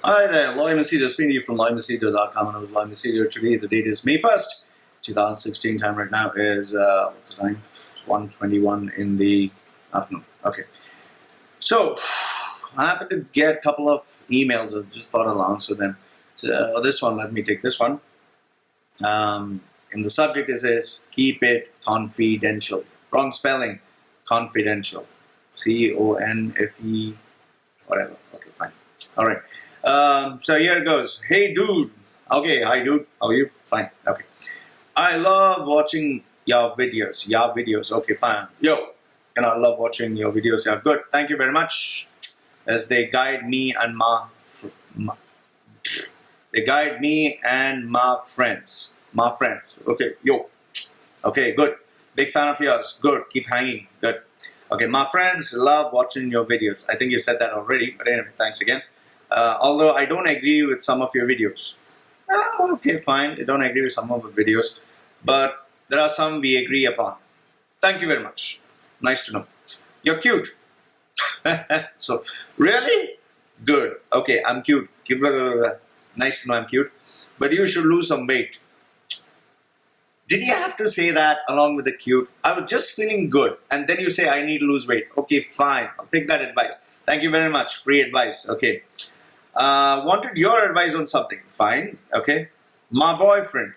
Hi there, Loy Machedo, speaking to you from loymachedo.com, and I was Loy Machedo today. The date is May 1st, 2016. Time right now is, what's the time? 1:21 in the afternoon. Okay. So, I happened to get a couple of emails. I just thought I'll answer them. So, this one, let me take this one. In the subject it says, keep it confidential. Wrong spelling. Confidential. C-O-N-F-E, whatever. Okay, fine. All right. So here it goes. Hey, dude. Okay, hi, dude. How are you? Fine. Okay. I love watching your videos. Your videos. Okay, fine. Yo, I love watching your videos. Yeah, good. Thank you very much. As they guide me and my friends. My friends. Okay, yo. Okay, good. Big fan of yours. Good. Keep hanging. Good. Okay, my friends love watching your videos. I think you said that already, but anyway, thanks again. Although I don't agree with some of your videos. Okay, fine. I don't agree with some of the videos, but there are some we agree upon. Thank you very much. Nice to know. You're cute. So, really? Good. Okay, I'm cute. Nice to know I'm cute. But you should lose some weight. Did you have to say that along with the cute? I was just feeling good. And then you say, I need to lose weight. Okay, fine. I'll take that advice. Thank you very much. Free advice. Okay. Wanted your advice on something. Fine. Okay. My boyfriend.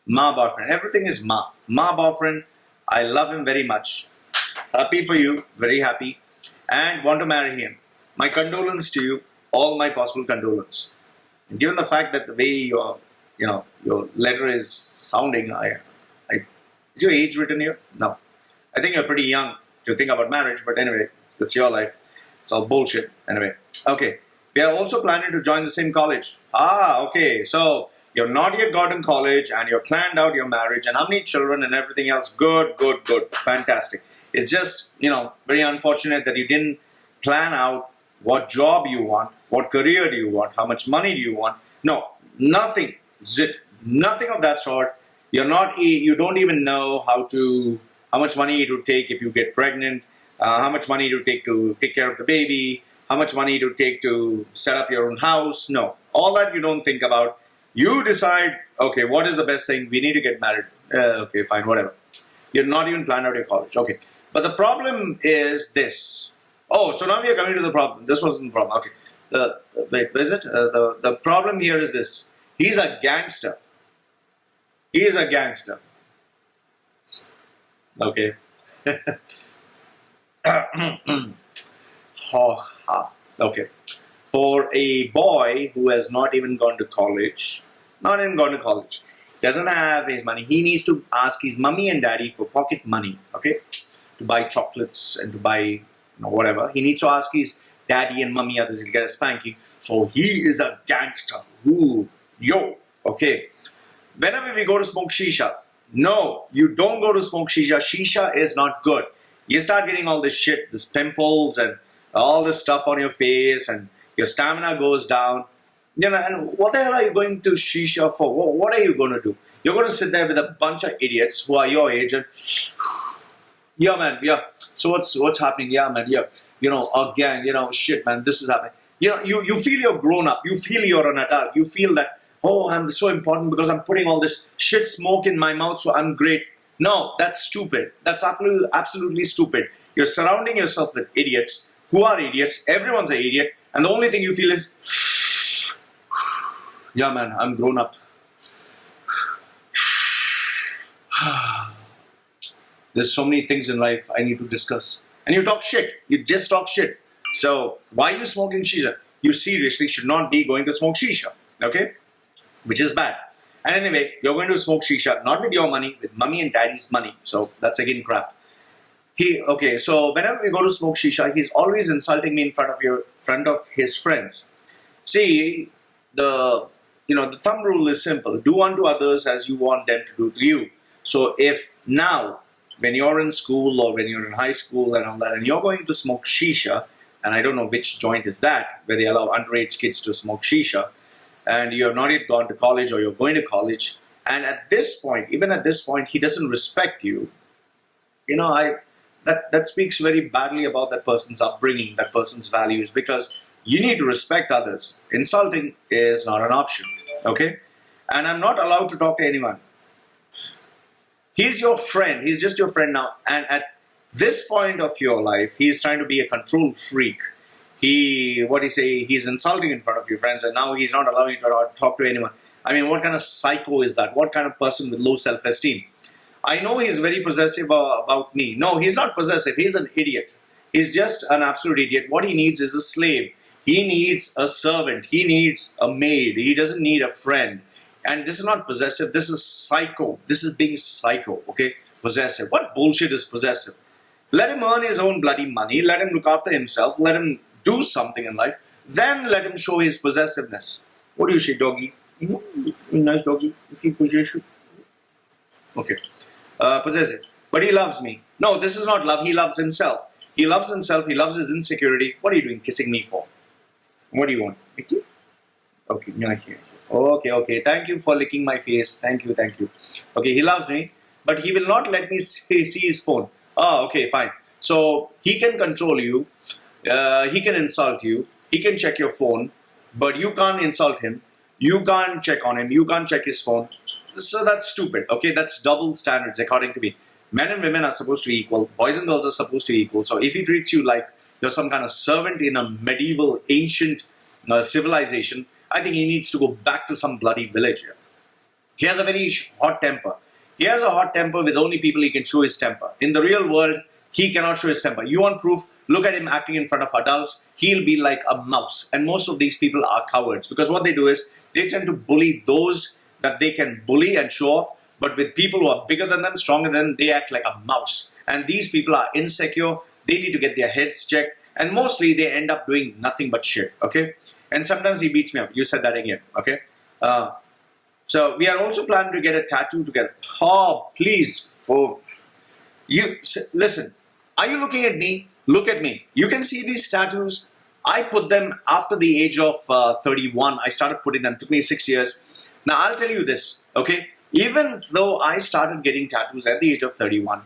Everything is ma. My boyfriend. I love him very much. Happy for you. Very happy. And want to marry him. My condolence to you. All my possible condolence. And given the fact that the way your letter is sounding, is your age written here? No. I think you're pretty young to think about marriage, but anyway, that's your life. It's all bullshit. Anyway, okay. We are also planning to join the same college. Okay. So, you're not yet gotten college and you're planned out your marriage and how many children and everything else. Good. Fantastic. It's just, very unfortunate that you didn't plan out what job you want, what career do you want, how much money do you want. No, nothing. Zit. Nothing of that sort. You don't even know how much money it would take if you get pregnant, how much money it would take to take care of the baby, how much money it would take to set up your own house. No, all that you don't think about. You decide, okay, what is the best thing? We need to get married. Okay, fine, whatever. You're not even planned out your college. Okay, but the problem is this. Oh, so now we are coming to the problem. This wasn't the problem. Okay, wait, is it? The problem here is this. He's a gangster. He is a gangster. Okay. Okay. For a boy who has not even gone to college, doesn't have his money, he needs to ask his mommy and daddy for pocket money, okay, to buy chocolates and to buy whatever. He needs to ask his daddy and mommy, others will get a spanking. So he is a gangster. Ooh. Yo, okay. Whenever we go to smoke shisha, no, you don't go to smoke shisha. Shisha is not good. You start getting all this shit, this pimples and all this stuff on your face and your stamina goes down. And what the hell are you going to shisha for? What are you going to do? You're going to sit there with a bunch of idiots who are your age and yeah, man, yeah. So what's happening? Yeah, man, yeah. Again, shit, man, this is happening. You feel you're grown up. You feel you're an adult. You feel that, oh, I'm so important because I'm putting all this shit smoke in my mouth, so I'm great. No, that's stupid. That's absolutely stupid. You're surrounding yourself with idiots who are idiots. Everyone's an idiot. And the only thing you feel is, yeah, man, I'm grown up. There's so many things in life I need to discuss. And you talk shit. You just talk shit. So, why are you smoking shisha? You seriously should not be going to smoke shisha. Okay? Which is bad. And anyway, you're going to smoke shisha, not with your money, with mommy and daddy's money. So, that's again crap. Okay, so whenever we go to smoke shisha, he's always insulting me in front of his friends. See, the thumb rule is simple. Do unto others as you want them to do to you. So, if now, when you're in school or when you're in high school and all that, and you're going to smoke shisha, and I don't know which joint is that, where they allow underage kids to smoke shisha, and you have not yet gone to college or you're going to college, and even at this point, he doesn't respect you, that speaks very badly about that person's upbringing, that person's values, because You need to respect others. Insulting is not an option, okay? And I'm not allowed to talk to anyone. He's your friend. He's just your friend now. And at this point of your life, he's trying to be a control freak. He's insulting in front of your friends, and now he's not allowing you to talk to anyone. I mean, what kind of psycho is that? What kind of person with low self-esteem? I know he's very possessive about me. No, he's not possessive. He's an idiot. He's just an absolute idiot. What he needs is a slave. He needs a servant. He needs a maid. He doesn't need a friend. And this is not possessive. This is psycho. This is being psycho, okay? Possessive. What bullshit is possessive? Let him earn his own bloody money. Let him look after himself. Let him do something in life. Then let him show his possessiveness. What do you say, doggy? Nice doggy. If he pushes you. Okay. Possessive. But he loves me. No, this is not love. He loves himself. He loves himself. He loves his insecurity. What are you doing kissing me for? What do you want? Okay, okay. Thank you for licking my face. Thank you. Okay, he loves me, but he will not let me see his phone. Oh, okay, fine. So he can control you. He can insult you. He can check your phone, but you can't insult him. You can't check on him. You can't check his phone. So that's stupid. Okay, that's double standards according to me. Men and women are supposed to be equal. Boys and girls are supposed to be equal. So if he treats you like you're some kind of servant in a medieval, ancient civilization, I think he needs to go back to some bloody village here. He has a very hot temper. He has a hot temper with only people he can show his temper. In the real world, he cannot show his temper. You want proof? Look at him acting in front of adults. He'll be like a mouse. And most of these people are cowards because what they do is they tend to bully those that they can bully and show off. But with people who are bigger than them, stronger than them, they act like a mouse. And these people are insecure. They need to get their heads checked. And mostly they end up doing nothing but shit. Okay? And sometimes he beats me up. You said that again. Okay? So we are also planning to get a tattoo together. Oh, please. Oh. Listen. Are you looking at me? Look at me. You can see these tattoos. I put them after the age of 31. I started putting them. It took me 6 years. Now, I'll tell you this. Okay? Even though I started getting tattoos at the age of 31,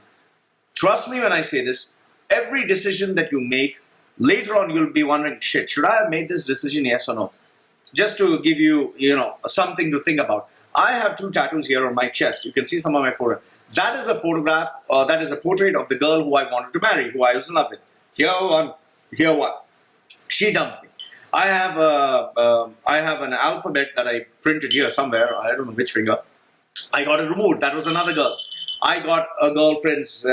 trust me when I say this, every decision that you make, later on you'll be wondering, shit, should I have made this decision, yes or no? Just to give you, something to think about. I have 2 tattoos here on my chest. You can see some of my photos. That is a photograph, that is a portrait of the girl who I wanted to marry, who I was in love with. Here one. She dumped me. I have an alphabet that I printed here somewhere. I don't know which finger. I got it removed. That was another girl. I got a girlfriend's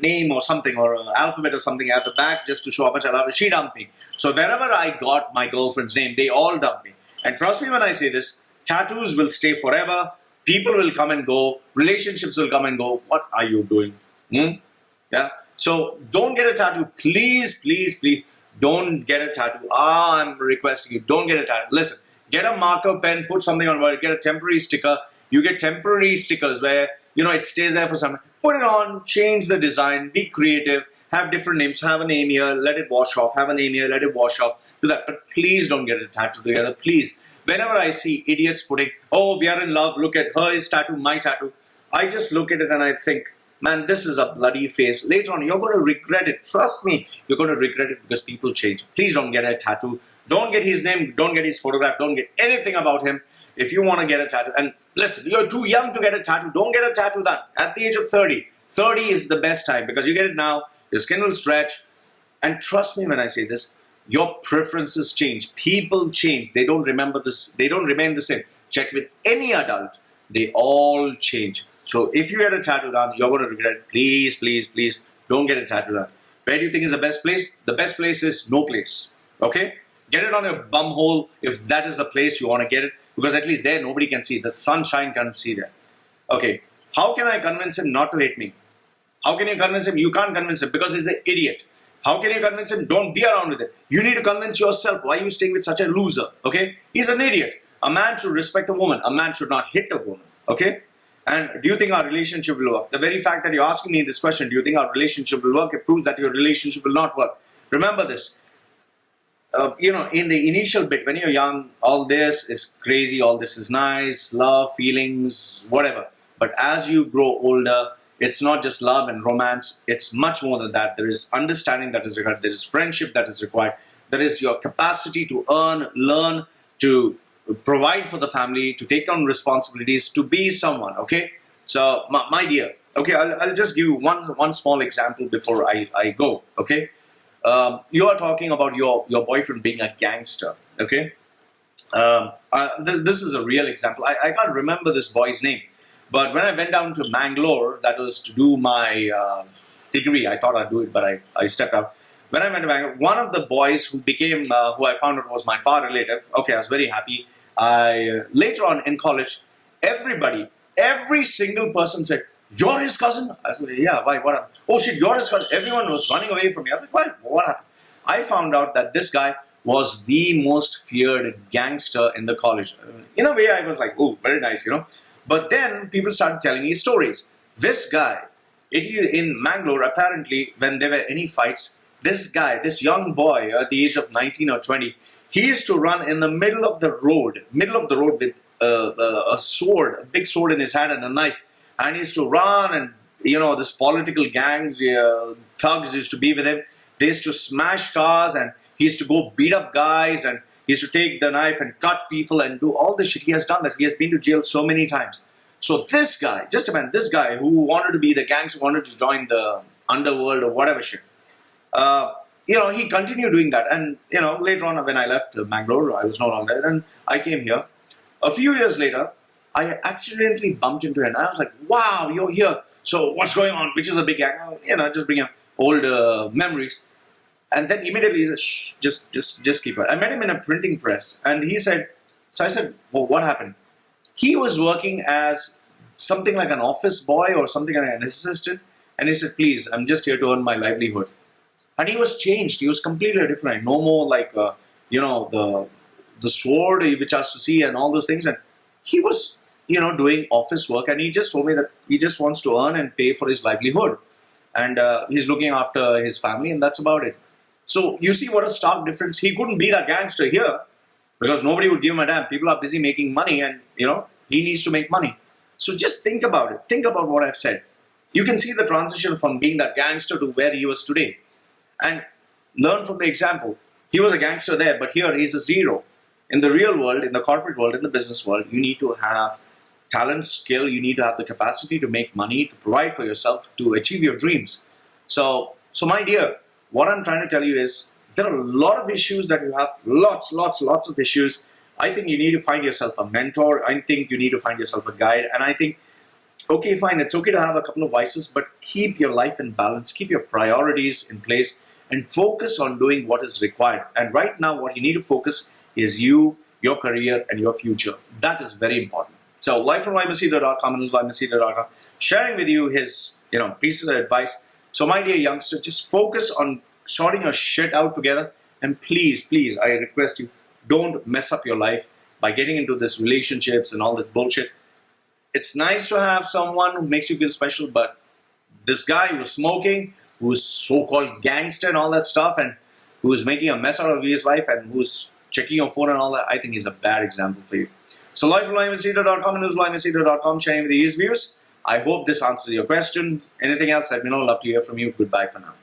name or something, or an alphabet or something at the back just to show how much I love her. She dumped me. So wherever I got my girlfriend's name, they all dumped me. And trust me when I say this, tattoos will stay forever. People will come and go. Relationships will come and go. What are you doing? Yeah. So don't get a tattoo. Please, please, please don't get a tattoo. I'm requesting you. Don't get a tattoo. Listen, get a marker pen, put something on it, get a temporary sticker. You get temporary stickers where, it stays there for some time. Put it on, change the design, be creative, have different names, have a name here, let it wash off, have a name here, let it wash off. Do that. But please don't get a tattoo together. Please. Whenever I see idiots putting, oh, we are in love, look at her tattoo, my tattoo, I just look at it and I think, man, this is a bloody face. Later on, you're going to regret it. Trust me, you're going to regret it because people change. Please don't get a tattoo. Don't get his name. Don't get his photograph. Don't get anything about him. If you want to get a tattoo, and listen, you're too young to get a tattoo. Don't get a tattoo done at the age of 30. 30 is the best time because you get it now, your skin will stretch. And trust me when I say this, your preferences change. People change. They don't remember this. They don't remain the same. Check with any adult. They all change. So if you get a tattoo done, you're going to regret it. Please, please, please don't get a tattoo done. Where do you think is the best place? The best place is no place. Okay? Get it on your bum hole if that is the place you want to get it. Because at least there nobody can see. The sunshine can't see there. Okay. How can I convince him not to hate me? How can you convince him? You can't convince him because he's an idiot. How can you convince him? Don't be around with it. You need to convince yourself. Why are you staying with such a loser? Okay? He's an idiot. A man should respect a woman. A man should not hit a woman. Okay? And do you think our relationship will work? The very fact that you're asking me this question, do you think our relationship will work? It proves that your relationship will not work. Remember this. In the initial bit, when you're young, all this is crazy, all this is nice, love, feelings, whatever. But as you grow older, it's not just love and romance. It's much more than that. There is understanding that is required. There is friendship that is required. There is your capacity to earn, learn, to provide for the family, to take on responsibilities, to be someone, okay? So, my dear, okay, I'll just give you one small example before I go, okay? You are talking about your boyfriend being a gangster, okay? This is a real example. I can't remember this boy's name, but when I went down to Bangalore, that was to do my degree. I thought I'd do it, but I stepped out. When I went to Bangalore, one of the boys who became, who I found out was my far relative, okay, I was very happy. Later on in college, every single person said, "You're his cousin?" I said, "Yeah, why? What happened?" "Oh shit, you're his cousin." Everyone was running away from me. I was like, "Why? What happened?" I found out that this guy was the most feared gangster in the college. In a way, I was like, "Oh, very nice," you know. But then people started telling me stories. This guy, in Mangalore, apparently, when there were any fights, this guy, this young boy at the age of 19 or 20, he used to run in the middle of the road with a sword, a big sword in his hand and a knife. And he used to run, and this political gangs, thugs used to be with him. They used to smash cars, and he used to go beat up guys, and he used to take the knife and cut people and do all the shit. He has done that. He has been to jail so many times. So this guy, just imagine, this guy who wanted to be the gangster, wanted to join the underworld or whatever shit. He continued doing that. And, later on when I left Bangalore, I was no longer there, and I came here. A few years later, I accidentally bumped into him. I was like, "Wow, you're here. So what's going on? Which is a big gang?" Just bring up old memories. And then immediately he said, "Shh, just keep it." I met him in a printing press, and he said, so I said, "Well, what happened?" He was working as something like an office boy or something like an assistant. And he said, "Please, I'm just here to earn my livelihood." And he was changed. He was completely different. No more like, the sword which has to see and all those things. And he was, doing office work. And he just told me that he just wants to earn and pay for his livelihood. And he's looking after his family, and that's about it. So you see what a stark difference. He couldn't be that gangster here because nobody would give him a damn. People are busy making money, and, he needs to make money. So just think about it. Think about what I've said. You can see the transition from being that gangster to where he was today. And learn from the example. He was a gangster there, but here he's a zero. In the real world, in the corporate world, in the business world, you need to have talent, skill. You need to have the capacity to make money, to provide for yourself, to achieve your dreams. So my dear, what I'm trying to tell you is there are a lot of issues that you have. Lots of issues. I think you need to find yourself a mentor. I think you need to find yourself a guide. And I think, okay, fine, it's okay to have a couple of vices, but keep your life in balance. Keep your priorities in place and focus on doing what is required. And right now, what you need to focus is you, your career, and your future. That is very important. So, live.com and loymachedo.com, sharing with you his, pieces of advice. So, my dear youngster, just focus on sorting your shit out together. And please, I request you, don't mess up your life by getting into this relationships and all that bullshit. It's nice to have someone who makes you feel special, but this guy who's smoking, who's so-called gangster and all that stuff, and who's making a mess out of his life, and who's checking your phone and all that, I think he's a bad example for you. So live.loymachedo.com and loymachedo.com, sharing with his views. I hope this answers your question. Anything else, let me know. Love to hear from you. Goodbye for now.